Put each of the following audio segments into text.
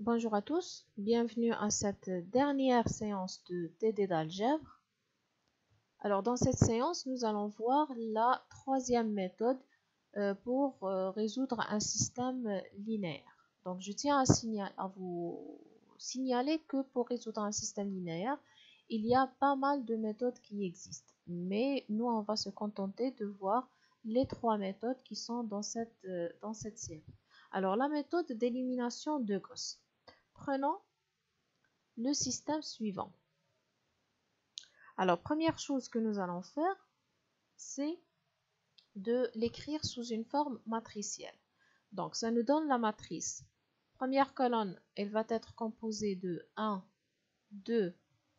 Bonjour à tous, bienvenue à cette dernière séance de TD d'algèbre. Alors dans cette séance, nous allons voir la troisième méthode pour résoudre un système linéaire. Donc je tiens à vous signaler que pour résoudre un système linéaire, il y a pas mal de méthodes qui existent. Mais nous, on va se contenter de voir les trois méthodes qui sont dans cette série. Alors la méthode d'élimination de Gauss. Prenons le système suivant. Alors, première chose que nous allons faire, c'est de l'écrire sous une forme matricielle. Donc, ça nous donne la matrice. Première colonne, elle va être composée de 1, 2,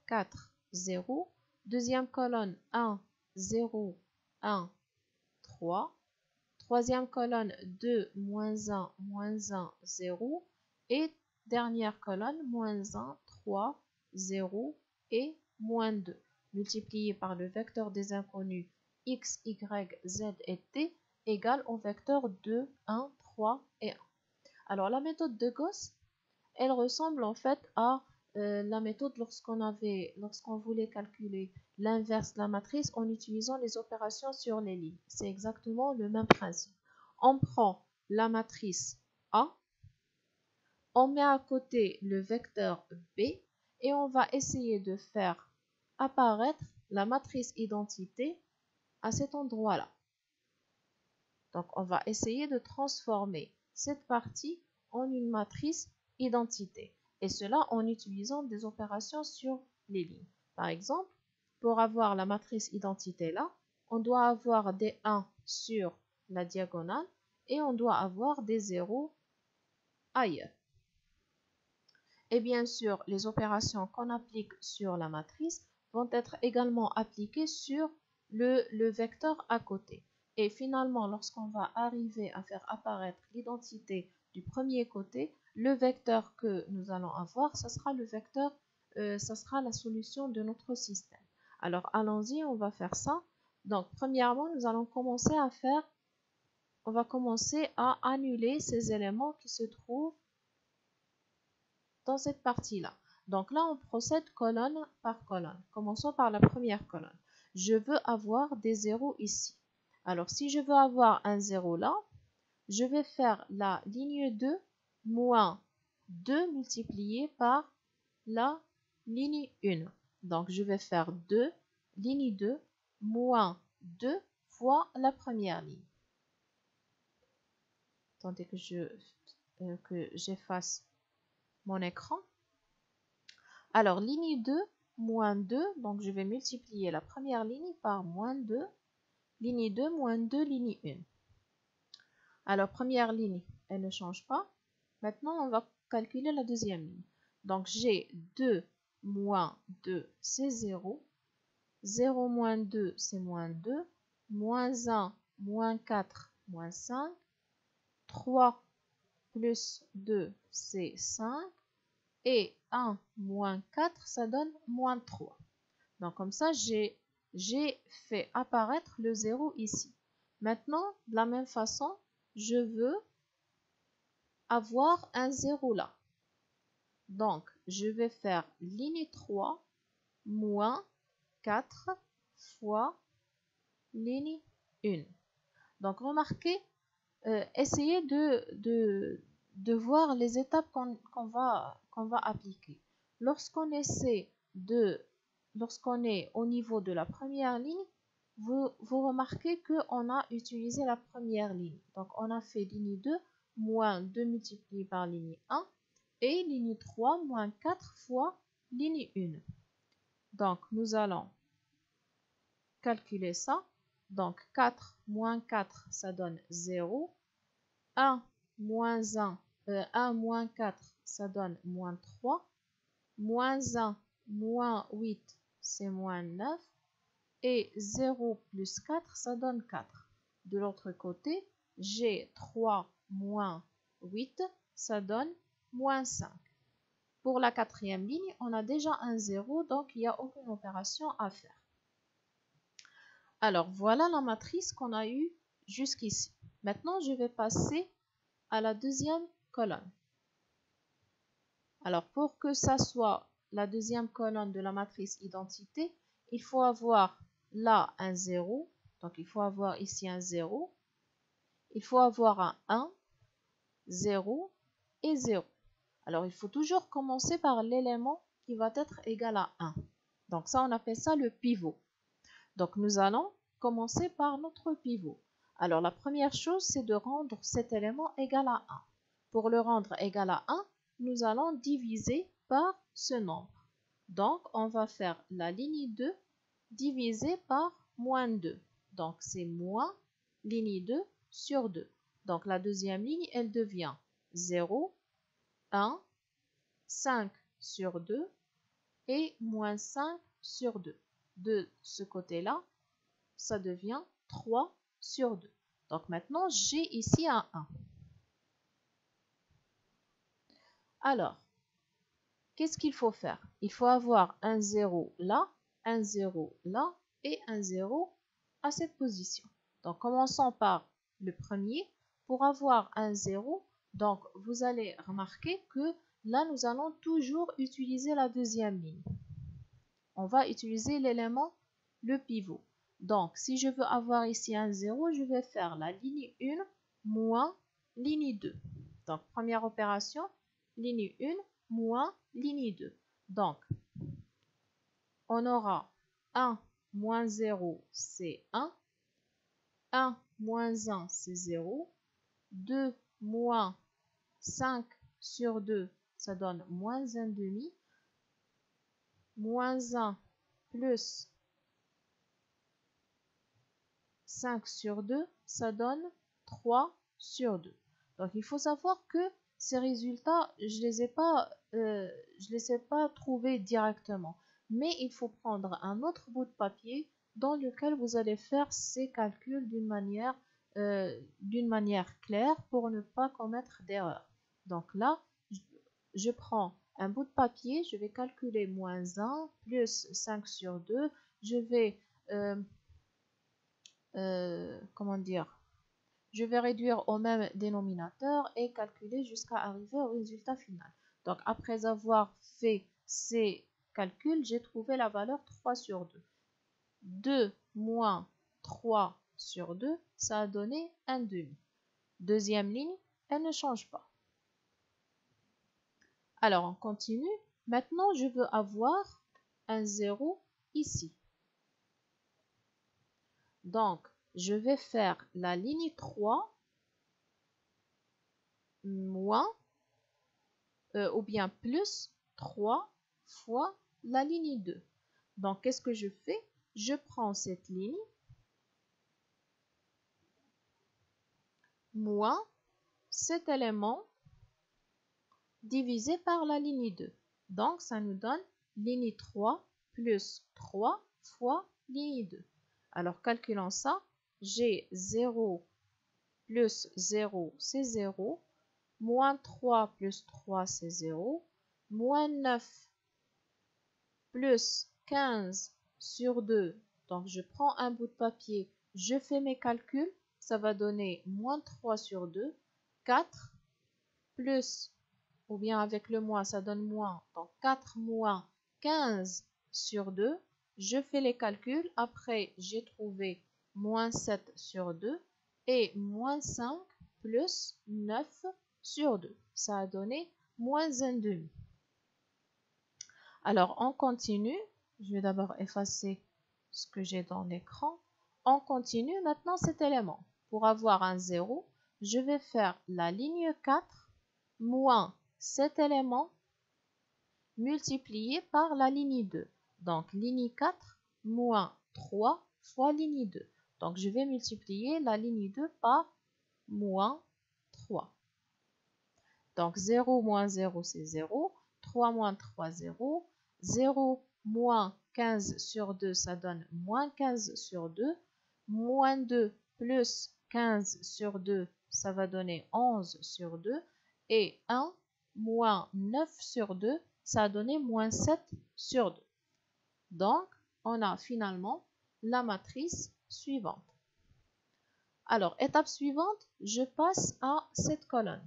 4, 0. Deuxième colonne, 1, 0, 1, 3. Troisième colonne, 2, moins 1, 0. Et dernière colonne, moins 1, 3, 0 et moins 2, multiplié par le vecteur des inconnus x, y, z et t égale au vecteur 2, 1, 3 et 1. Alors la méthode de Gauss, elle ressemble en fait à la méthode lorsqu'on voulait calculer l'inverse de la matrice en utilisant les opérations sur les lignes. C'est exactement le même principe. On prend la matrice A, on met à côté le vecteur B et on va essayer de faire apparaître la matrice identité à cet endroit-là. Donc on va essayer de transformer cette partie en une matrice identité. Et cela en utilisant des opérations sur les lignes. Par exemple, pour avoir la matrice identité là, on doit avoir des 1 sur la diagonale et on doit avoir des 0 ailleurs. Et bien sûr, les opérations qu'on applique sur la matrice vont être également appliquées sur le vecteur à côté. Et finalement, lorsqu'on va arriver à faire apparaître l'identité du premier côté, le vecteur que nous allons avoir, ça sera ça sera la solution de notre système. Alors, allons-y, on va faire ça. Donc, premièrement, on va commencer à annuler ces éléments qui se trouvent dans cette partie-là. Donc là, on procède colonne par colonne. Commençons par la première colonne. Je veux avoir des zéros ici. Alors, si je veux avoir un 0 là, je vais faire la ligne 2 moins 2 multiplié par la ligne 1. Donc, je vais faire ligne 2 moins 2 fois la première ligne. Attendez que j'efface mon écran. Alors, ligne 2, moins 2, donc je vais multiplier la première ligne par moins 2, ligne 2, moins 2, ligne 1. Alors, première ligne, elle ne change pas. Maintenant, on va calculer la deuxième ligne. Donc, j'ai 2 moins 2, c'est 0. 0 moins 2, c'est moins 2. Moins 1, moins 4, moins 5. 3 plus 2, c'est 5. Et 1 moins 4, ça donne moins 3. Donc comme ça, j'ai fait apparaître le 0 ici. Maintenant, de la même façon, je veux avoir un 0 là. Donc, je vais faire ligne 3 moins 4 fois ligne 1. Donc, remarquez, essayez de voir les étapes qu'on va appliquer. Lorsqu'on est au niveau de la première ligne, vous remarquez qu'on a utilisé la première ligne. Donc, on a fait ligne 2 moins 2 multiplié par ligne 1 et ligne 3 moins 4 fois ligne 1. Donc, nous allons calculer ça. Donc, 4 moins 4, ça donne 0. 1 moins 4, ça donne moins 3. Moins 1, moins 8, c'est moins 9. Et 0 plus 4, ça donne 4. De l'autre côté, j'ai 3 moins 8, ça donne moins 5. Pour la quatrième ligne, on a déjà un 0, donc il n'y a aucune opération à faire. Alors, voilà la matrice qu'on a eue jusqu'ici. Maintenant, je vais passer à la deuxième colonne. Alors, pour que ça soit la deuxième colonne de la matrice identité, il faut avoir là un 0. Donc, il faut avoir ici un 0. Il faut avoir un 1, 0 et 0. Alors, il faut toujours commencer par l'élément qui va être égal à 1. Donc, ça, on appelle ça le pivot. Donc, nous allons commencer par notre pivot. Alors, la première chose, c'est de rendre cet élément égal à 1. Pour le rendre égal à 1, nous allons diviser par ce nombre. Donc, on va faire la ligne 2 divisée par moins 2. Donc, c'est moins ligne 2 sur 2. Donc, la deuxième ligne, elle devient 0, 1, 5 sur 2 et moins 5 sur 2. De ce côté-là, ça devient 3 sur 2. Donc, maintenant, j'ai ici un 1. Alors, qu'est-ce qu'il faut faire? Il faut avoir un 0 là, un 0 là et un 0 à cette position. Donc, commençons par le premier. Pour avoir un 0, donc vous allez remarquer que là, nous allons toujours utiliser la deuxième ligne. On va utiliser l'élément, le pivot. Donc, si je veux avoir ici un 0, je vais faire la ligne 1 moins ligne 2. Donc, première opération, ligne 1 moins ligne 2. Donc, on aura 1 moins 0, c'est 1. 1 moins 1, c'est 0. 2 moins 5 sur 2, ça donne moins 1 demi. Moins 1 plus 5 sur 2, ça donne 3 sur 2. Donc, il faut savoir que ces résultats, je ne les ai pas trouvés directement. Mais il faut prendre un autre bout de papier dans lequel vous allez faire ces calculs d'une manière claire pour ne pas commettre d'erreur. Donc là, je prends un bout de papier, je vais calculer moins 1 plus 5 sur 2. Je vais comment dire, je vais réduire au même dénominateur et calculer jusqu'à arriver au résultat final. Donc, après avoir fait ces calculs, j'ai trouvé la valeur 3 sur 2. 2 moins 3 sur 2, ça a donné 1 demi. Deuxième ligne, elle ne change pas. Alors, on continue. Maintenant, je veux avoir un 0 ici. Donc, je vais faire la ligne 3 moins ou bien plus 3 fois la ligne 2. Donc, qu'est-ce que je fais? Je prends cette ligne moins cet élément divisé par la ligne 2. Donc, ça nous donne ligne 3 plus 3 fois ligne 2. Alors, calculons ça. J'ai 0 plus 0, c'est 0. Moins 3 plus 3, c'est 0. Moins 9 plus 15 sur 2. Donc, je prends un bout de papier, je fais mes calculs. Ça va donner moins 3 sur 2. 4 plus, ou bien avec le moins, ça donne moins. Donc, 4 moins 15 sur 2. Je fais les calculs. Après, j'ai trouvé moins 7 sur 2. Et moins 5 plus 9 sur 2. Ça a donné moins 1 demi. Alors, on continue. Je vais d'abord effacer ce que j'ai dans l'écran. On continue maintenant cet élément. Pour avoir un 0, je vais faire la ligne 4 moins cet élément multiplié par la ligne 2. Donc, ligne 4 moins 3 fois ligne 2. Donc, je vais multiplier la ligne 2 par moins 3. Donc, 0 moins 0, c'est 0. 3 moins 3, 0. 0 moins 15 sur 2, ça donne moins 15 sur 2. Moins 2 plus 15 sur 2, ça va donner 11 sur 2. Et 1 moins 9 sur 2, ça a donné moins 7 sur 2. Donc, on a finalement la matrice suivante. Alors, étape suivante, je passe à cette colonne.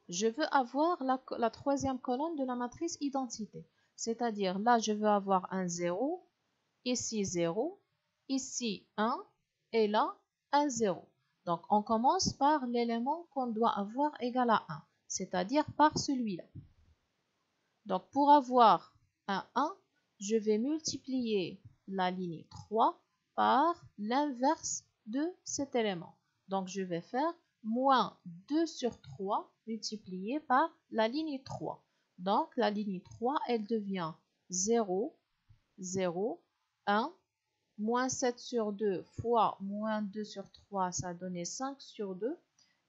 je veux avoir la troisième colonne de la matrice identité. C'est-à-dire, là, je veux avoir un 0, ici 0, ici 1, et là, un 0. Donc, on commence par l'élément qu'on doit avoir égal à 1, c'est-à-dire par celui-là. Donc, pour avoir un 1, je vais multiplier la ligne 3 par l'inverse de cet élément. Donc, je vais faire moins 2 sur 3 multiplié par la ligne 3. Donc, la ligne 3, elle devient 0, 0, 1, moins 7 sur 2 fois moins 2 sur 3, ça a donné 5 sur 2.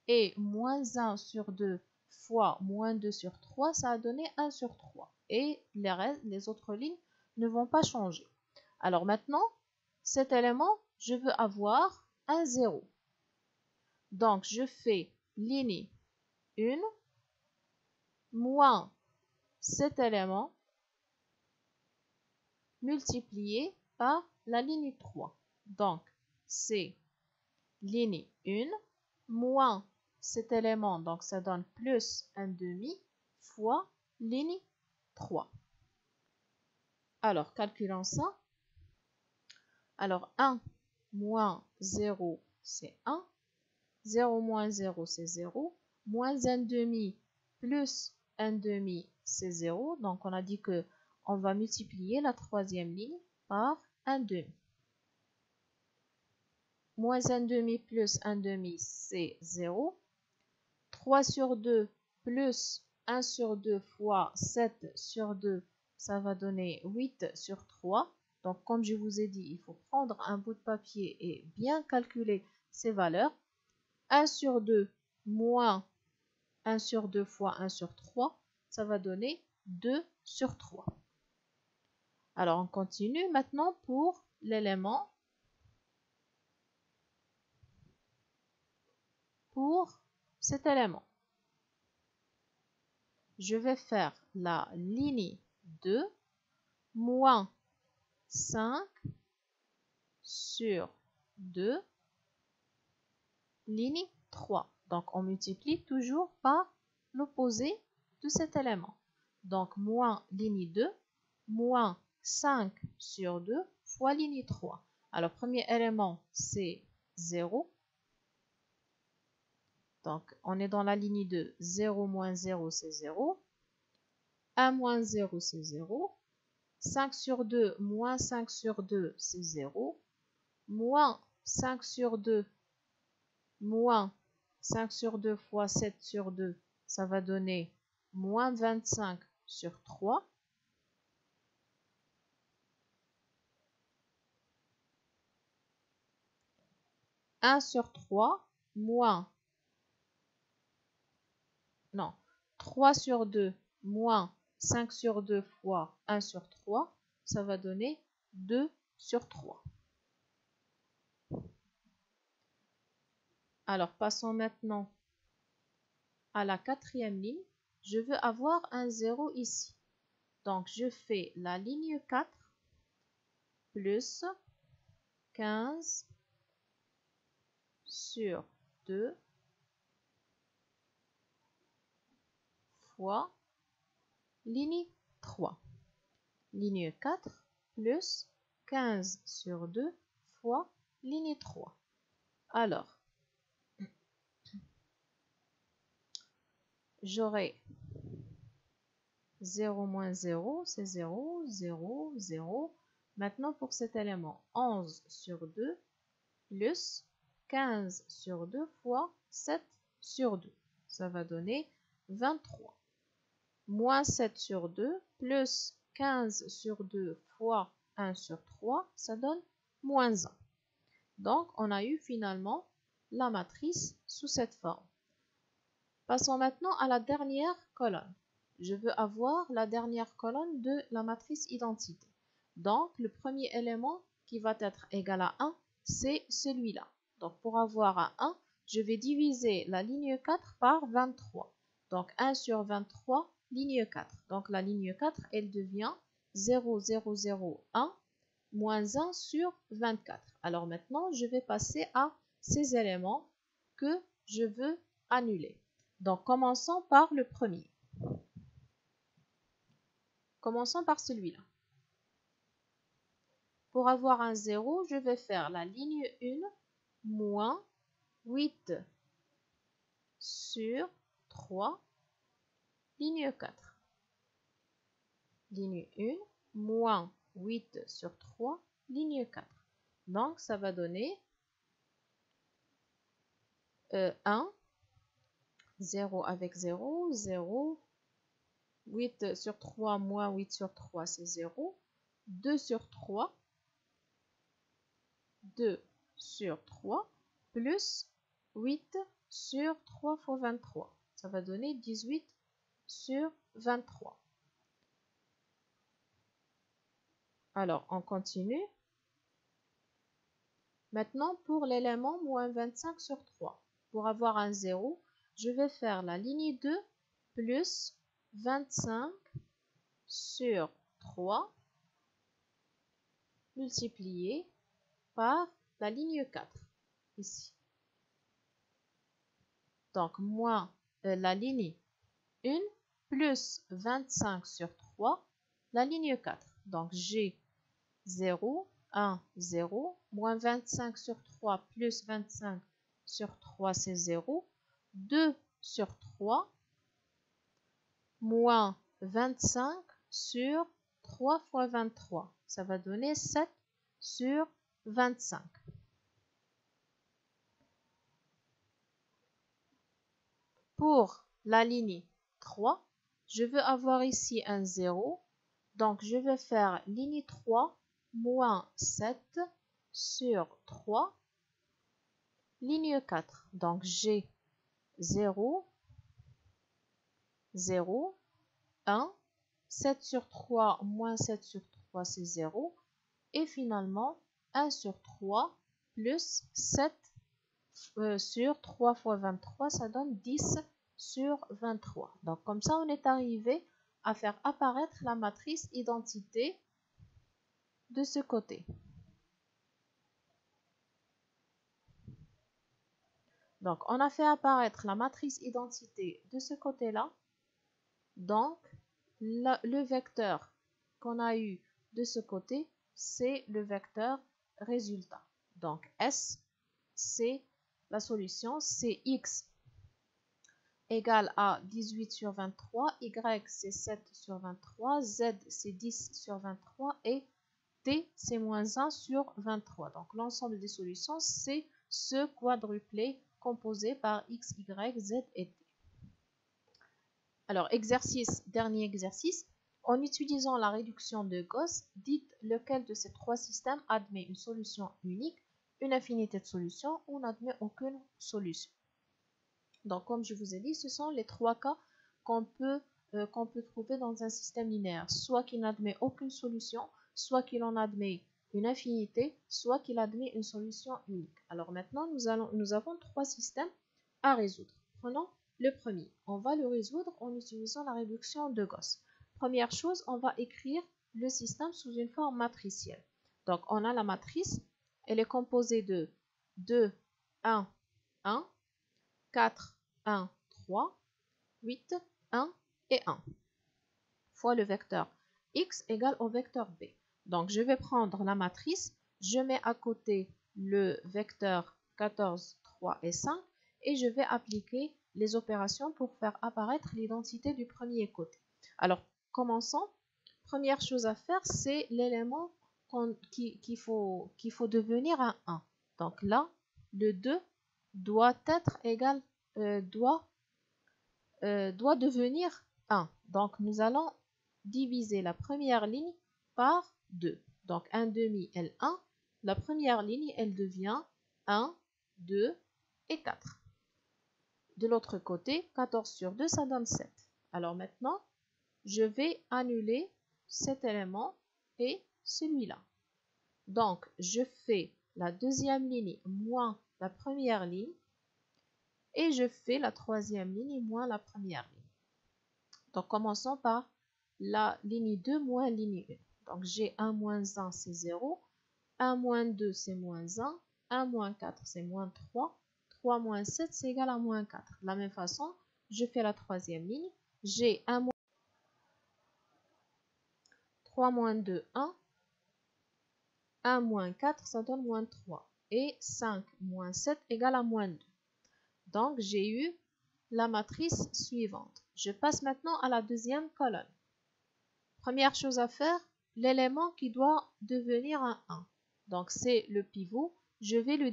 Et moins 1 sur 2 fois moins 2 sur 3, ça a donné 1 sur 3. Et les autres lignes ne vont pas changer. Alors maintenant, cet élément, je veux avoir un 0. Donc, je fais ligne 1 moins cet élément multiplié par la ligne 3. Donc, c'est ligne 1 moins cet élément, donc ça donne plus 1 demi fois ligne 3. Alors, calculons ça. Alors, 1 moins 0, c'est 1. 0 moins 0, c'est 0. Moins 1 demi plus 1 demi, c'est 0. Donc, on a dit que on va multiplier la troisième ligne par 1 demi. Moins 1 demi plus 1 demi, c'est 0. 3 sur 2 plus 1 sur 2 fois 7 sur 2, ça va donner 8 sur 3. Donc, comme je vous ai dit, il faut prendre un bout de papier et bien calculer ces valeurs. 1 sur 2 moins 1 sur 2 fois 1 sur 3, ça va donner 2 sur 3. Alors, on continue maintenant pour l'élément pour cet élément. Je vais faire la ligne 2 moins 5 sur 2, ligne 3. Donc, on multiplie toujours par l'opposé de cet élément. Donc, moins ligne 2, moins 5 sur 2 fois ligne 3. Alors, premier élément, c'est 0. Donc, on est dans la ligne 2. 0 moins 0, c'est 0. 1 moins 0, c'est 0. 5 sur 2 moins 5 sur 2, c'est 0. Moins 5 sur 2 moins 5 sur 2 fois 7 sur 2, ça va donner moins 25 sur 3. « 1 sur 3 moins, non, 3 sur 2 moins 5 sur 2 fois 1 sur 3, ça va donner 2 sur 3. Alors, passons maintenant à la quatrième ligne. Je veux avoir un 0 ici. Donc, je fais la ligne 4 plus 15 sur 2 fois ligne 3. Ligne 4 plus 15 sur 2 fois ligne 3. Alors, j'aurai 0 moins 0, c'est 0, 0, 0. Maintenant, pour cet élément, 11 sur 2 plus 15 sur 2 fois 7 sur 2. Ça va donner 23. Moins 7 sur 2 plus 15 sur 2 fois 1 sur 3, ça donne moins 1. Donc, on a eu finalement la matrice sous cette forme. Passons maintenant à la dernière colonne. Je veux avoir la dernière colonne de la matrice identité. Donc, le premier élément qui va être égal à 1, c'est celui-là. Donc, pour avoir un 1, je vais diviser la ligne 4 par 23. Donc, 1 sur 23, ligne 4. Donc, la ligne 4, elle devient 0, 0, 0, 1, moins 1 sur 24. Alors maintenant, je vais passer à ces éléments que je veux annuler. Donc, commençons par le premier. Commençons par celui-là. Pour avoir un 0, je vais faire la ligne 1 moins 8 sur 3, ligne 4. Ligne 1 moins 8 sur 3, ligne 4. Donc, ça va donner 1, 0 avec 0, 0, 8 sur 3 moins 8 sur 3, c'est 0, 2 sur 3, 2 sur 3, plus 8 sur 3 fois 23. Ça va donner 18 sur 23. Alors, on continue. Maintenant, pour l'élément moins 25 sur 3, pour avoir un 0, je vais faire la ligne 2 plus 25 sur 3 multiplié par la ligne 4, ici. Donc, moins la ligne 1 plus 25 sur 3, la ligne 4. Donc, j'ai 0, 1, 0, moins 25 sur 3 plus 25 sur 3, c'est 0, 2 sur 3, moins 25 sur 3 fois 23. Ça va donner 7 sur 25. Pour la ligne 3, je veux avoir ici un 0. Donc, je vais faire ligne 3 moins 7 sur 3, ligne 4. Donc, j'ai 0, 0, 1, 7 sur 3 moins 7 sur 3, c'est 0. Et finalement, 1 sur 3 plus 7 sur 3 fois 23, ça donne 10 sur 23. Donc, comme ça, on est arrivé à faire apparaître la matrice identité de ce côté. Donc, on a fait apparaître la matrice identité de ce côté-là. Donc, le vecteur qu'on a eu de ce côté, c'est le vecteur résultat. Donc, S, c'est la solution, c'est X égale à 18 sur 23, Y, c'est 7 sur 23, Z, c'est 10 sur 23 et T, c'est moins 1 sur 23. Donc, l'ensemble des solutions, c'est ce quadruplé composé par X, Y, Z et T. Alors, dernier exercice. En utilisant la réduction de Gauss, dites lequel de ces trois systèmes admet une solution unique, une infinité de solutions ou n'admet aucune solution. Donc, comme je vous ai dit, ce sont les trois cas qu'on peut trouver dans un système linéaire. Soit qu'il n'admet aucune solution, soit qu'il en admet une infinité, soit qu'il admet une solution unique. Alors maintenant, nous avons trois systèmes à résoudre. Prenons le premier. On va le résoudre en utilisant la réduction de Gauss. Première chose, on va écrire le système sous une forme matricielle. Donc, on a la matrice. Elle est composée de 2, 1, 1, 4, 1, 3, 8, 1 et 1 fois le vecteur x égale au vecteur b. Donc, je vais prendre la matrice, je mets à côté le vecteur 14, 3 et 5 et je vais appliquer les opérations pour faire apparaître l'identité du premier côté. Alors, commençons. Première chose à faire, c'est l'élément qu'il faut devenir un 1. Donc là, le 2 doit être égal, doit devenir 1. Donc, nous allons diviser la première ligne par 2. Donc, 1 demi L1. La première ligne, elle devient 1, 2 et 4. De l'autre côté, 14 sur 2, ça donne 7. Alors maintenant, je vais annuler cet élément et celui-là. Donc, je fais la deuxième ligne moins la première ligne et je fais la troisième ligne moins la première ligne. Donc, commençons par la ligne 2 moins ligne 1. Donc, j'ai 1 moins 1, c'est 0. 1 moins 2, c'est moins 1. 1 moins 4, c'est moins 3. 3 moins 7, c'est égal à moins 4. De la même façon, je fais la troisième ligne. J'ai 3 moins 2, 1. 1 moins 4, ça donne moins 3. Et 5 moins 7 égale à moins 2. Donc, j'ai eu la matrice suivante. Je passe maintenant à la deuxième colonne. Première chose à faire, l'élément qui doit devenir un 1. Donc, c'est le pivot. Je vais le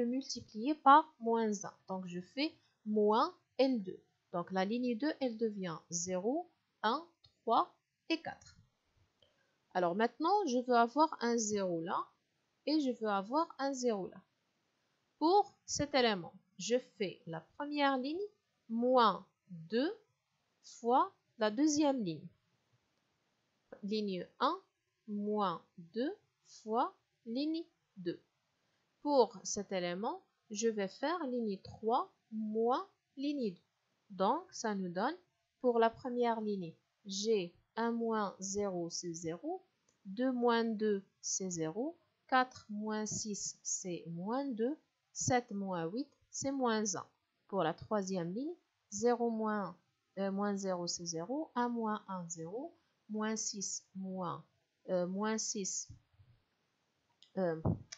multiplier par moins 1. Donc, je fais moins L2. Donc, la ligne 2, elle devient 0, 1, 3 et 4. Alors maintenant, je veux avoir un 0 là et je veux avoir un 0 là. Pour cet élément, je fais la première ligne moins 2 fois la deuxième ligne. Ligne 1 moins 2 fois ligne 2. Pour cet élément, je vais faire ligne 3 moins ligne 2. Donc, ça nous donne, pour la première ligne, j'ai 1 moins 0, c'est 0. 2 moins 2, c'est 0. 4 moins 6, c'est moins 2. 7 moins 8, c'est moins 1. Pour la troisième ligne, 0 moins 0, c'est 0. 1 moins 1, 0. Moins 6,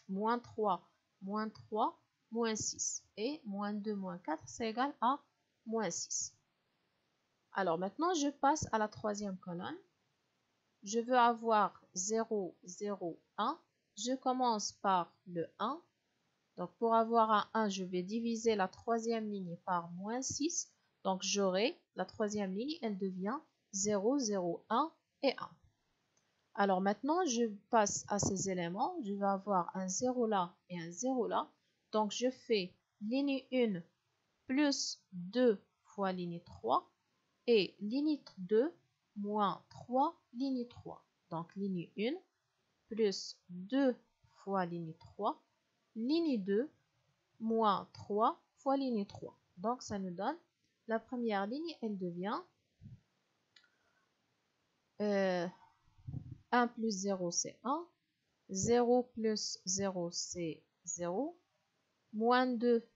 moins 3, moins 3, moins 6. Et moins 2, moins 4, c'est égal à moins 6. Alors maintenant, je passe à la troisième colonne. Je veux avoir 0, 0, 1. Je commence par le 1. Donc, pour avoir un 1, je vais diviser la troisième ligne par moins 6. Donc, j'aurai la troisième ligne, elle devient 0, 0, 1 et 1. Alors maintenant, je passe à ces éléments. Je vais avoir un 0 là et un 0 là. Donc, je fais ligne 1 plus 2 fois ligne 3 et ligne 2 moins 3, ligne 3. Donc, ligne 1 plus 2 fois ligne 3, ligne 2 moins 3 fois ligne 3. Donc, ça nous donne la première ligne, elle devient 1 plus 0, c'est 1. 0 plus 0, c'est 0. Moins 2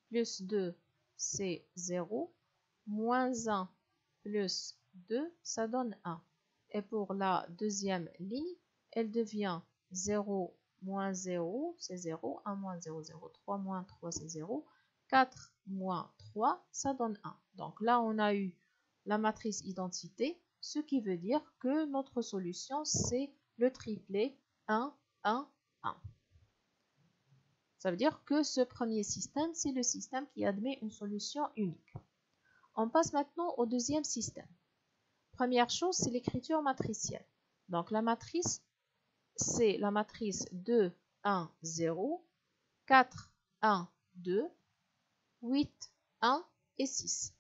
plus 2, c'est 0. Moins 1 plus 2, ça donne 1. Et pour la deuxième ligne, elle devient 0 moins 0, c'est 0. 1 moins 0, 0. 3 moins 3, c'est 0. 4 moins 3, ça donne 1. Donc là, on a eu la matrice identité, ce qui veut dire que notre solution, c'est le triplet 1, 1, 1. Ça veut dire que ce premier système, c'est le système qui admet une solution unique. On passe maintenant au deuxième système. Première chose, c'est l'écriture matricielle. Donc la matrice, c'est la matrice 2, 1, 0, 4, 1, 2, 8, 1 et 6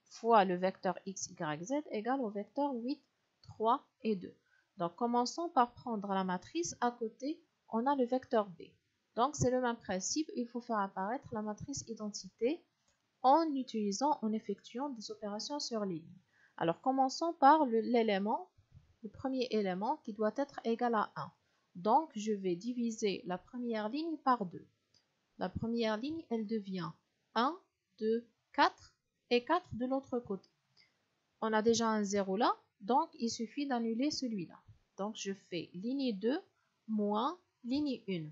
fois le vecteur x, y, z égale au vecteur 8, 3 et 2. Donc commençons par prendre la matrice. À côté, on a le vecteur b. Donc c'est le même principe, il faut faire apparaître la matrice identité en effectuant des opérations sur les lignes. Alors commençons par le premier élément qui doit être égal à 1. Donc je vais diviser la première ligne par 2. La première ligne, elle devient 1, 2, 4 et 4 de l'autre côté. On a déjà un 0 là, donc il suffit d'annuler celui-là. Donc je fais ligne 2 moins ligne 1.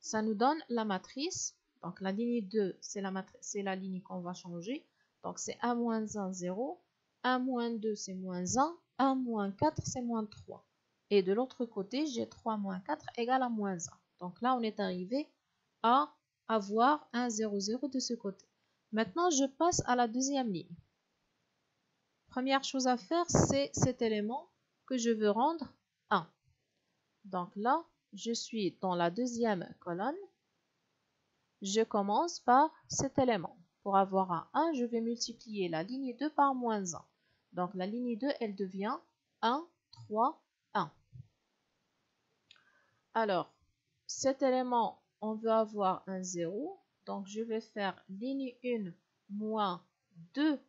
Ça nous donne la matrice. Donc la ligne 2, c'est la ligne qu'on va changer. Donc c'est 1 moins 1, 0. 1 moins 2, c'est moins 1. 1 moins 4, c'est moins 3. Et de l'autre côté, j'ai 3 moins 4 égale à moins 1. Donc là, on est arrivé à avoir un 0, 0 de ce côté. Maintenant, je passe à la deuxième ligne. Première chose à faire, c'est cet élément que je veux rendre 1. Donc là, je suis dans la deuxième colonne. Je commence par cet élément. Pour avoir un 1, je vais multiplier la ligne 2 par moins 1. Donc la ligne 2, elle devient 1, 3, 1. Alors, cet élément, on veut avoir un 0. Donc je vais faire ligne 1 moins 2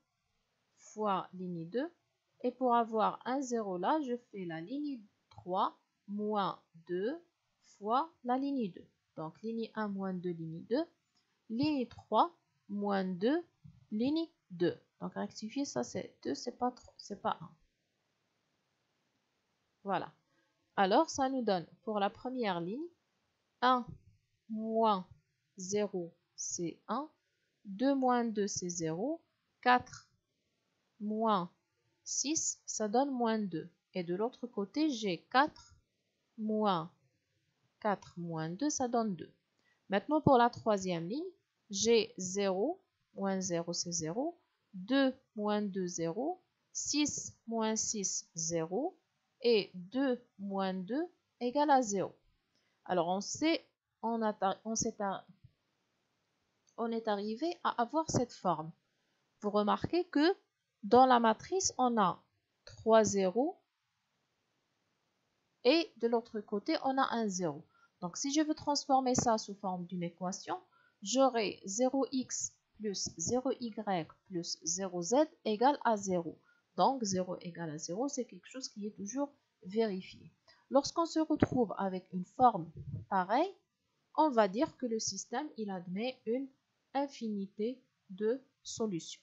fois ligne 2. Et pour avoir un 0 là, je fais la ligne 3 moins 2 fois la ligne 2. Donc ligne 1 moins 2, ligne 2. Ligne 3 moins 2, ligne 2. Donc rectifier, ça c'est 2, c'est pas 1. Voilà. Alors ça nous donne pour la première ligne 1 moins 0, c'est 1. 2 moins 2, c'est 0. 4 moins 6, ça donne moins 2. Et de l'autre côté, j'ai 4 moins 2, ça donne 2. Maintenant, pour la troisième ligne, j'ai 0, moins 0, c'est 0. 2 moins 2, 0. 6 moins 6, 0. Et 2 moins 2 égale à 0. Alors, on est arrivé à avoir cette forme. Vous remarquez que dans la matrice, on a 3 zéros et de l'autre côté, on a un 0. Donc, si je veux transformer ça sous forme d'une équation, j'aurai 0x plus 0y plus 0z égale à 0. Donc, 0 égale à 0, c'est quelque chose qui est toujours vérifié. Lorsqu'on se retrouve avec une forme pareille, on va dire que le système, il admet une infinité de solutions.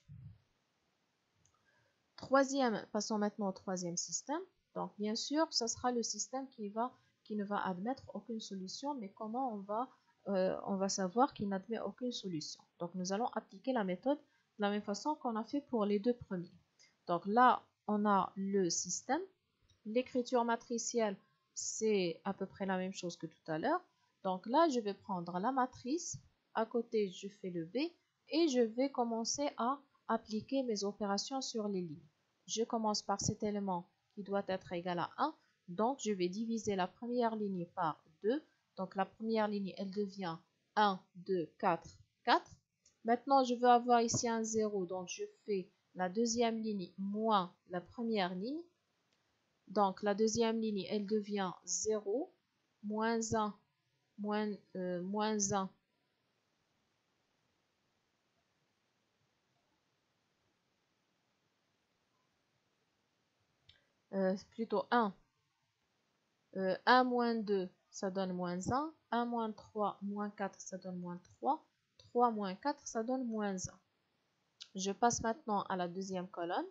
Passons maintenant au troisième système. Donc, bien sûr, ce sera le système qui ne va admettre aucune solution, mais comment on va savoir qu'il n'admet aucune solution. Donc, nous allons appliquer la méthode de la même façon qu'on a fait pour les deux premiers. Donc là, on a le système. L'écriture matricielle, c'est à peu près la même chose que tout à l'heure. Donc là, je vais prendre la matrice. À côté, je fais le B et je vais commencer à appliquer mes opérations sur les lignes. Je commence par cet élément qui doit être égal à 1. Donc, je vais diviser la première ligne par 2. Donc, la première ligne, elle devient 1, 2, 4, 4. Maintenant, je veux avoir ici un 0. Donc, je fais la deuxième ligne moins la première ligne. Donc, la deuxième ligne, elle devient 0, moins 1, moins 1. Plutôt 1. 1 moins 2, ça donne moins 1. 1 moins 3, moins 4, ça donne moins 3. 3 moins 4, ça donne moins 1. Je passe maintenant à la deuxième colonne.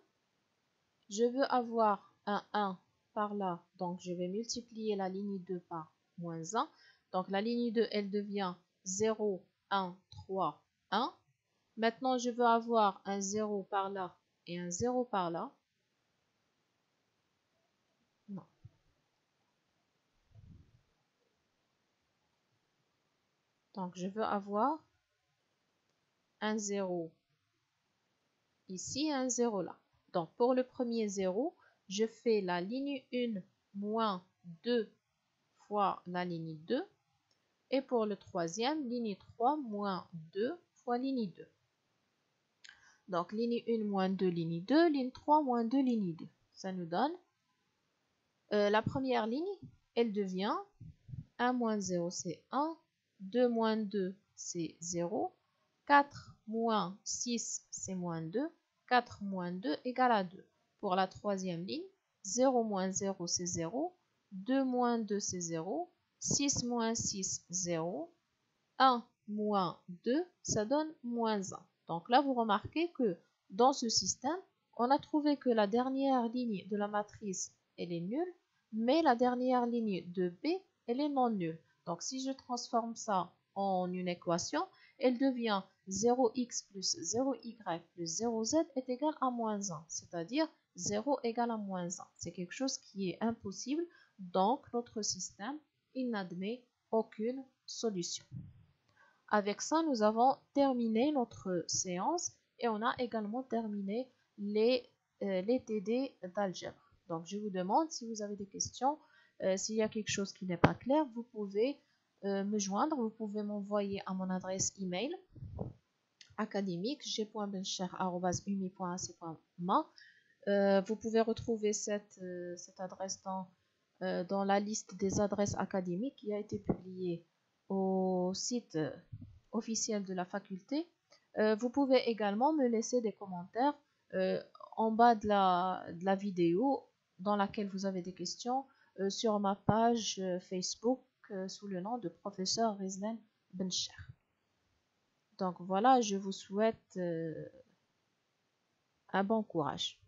Je veux avoir un 1 par là, donc je vais multiplier la ligne 2 par moins 1. Donc la ligne 2, elle devient 0, 1, 3, 1. Maintenant, je veux avoir un 0 par là et un 0 par là. Non. Donc, je veux avoir un 0 ici et un 0 là. Donc, pour le premier 0, je fais la ligne 1 moins 2 fois la ligne 2. Et pour le troisième, ligne 3 moins 2 fois ligne 2. Donc, ligne 1 moins 2, ligne 2, ligne 3 moins 2, ligne 2. Ça nous donne la première ligne, elle devient 1 moins 0, c'est 1. 2 moins 2, c'est 0. 4 moins 6, c'est moins 2. 4 moins 2 égale à 2. Pour la troisième ligne, 0 moins 0, c'est 0. 2 moins 2, c'est 0. 6 moins 6, 0. 1 moins 2, ça donne moins 1. Donc là, vous remarquez que dans ce système, on a trouvé que la dernière ligne de la matrice, elle est nulle, mais la dernière ligne de B, elle est non nulle. Donc si je transforme ça en une équation, elle devient 0x plus 0y plus 0z est égal à moins 1, c'est-à-dire 0 égale à moins 1. C'est quelque chose qui est impossible, donc notre système, il n'admet aucune solution. Avec ça, nous avons terminé notre séance et on a également terminé les TD d'algèbre. Donc, je vous demande si vous avez des questions, s'il y a quelque chose qui n'est pas clair, vous pouvez me joindre, vous pouvez m'envoyer à mon adresse email académique g.bencher@umi.ac.ma. Vous pouvez retrouver cette adresse dans la liste des adresses académiques qui a été publiée au site officiel de la faculté. Vous pouvez également me laisser des commentaires en bas de la vidéo dans laquelle vous avez des questions sur ma page Facebook sous le nom de professeur Rizlan Bencher. Donc voilà, je vous souhaite un bon courage.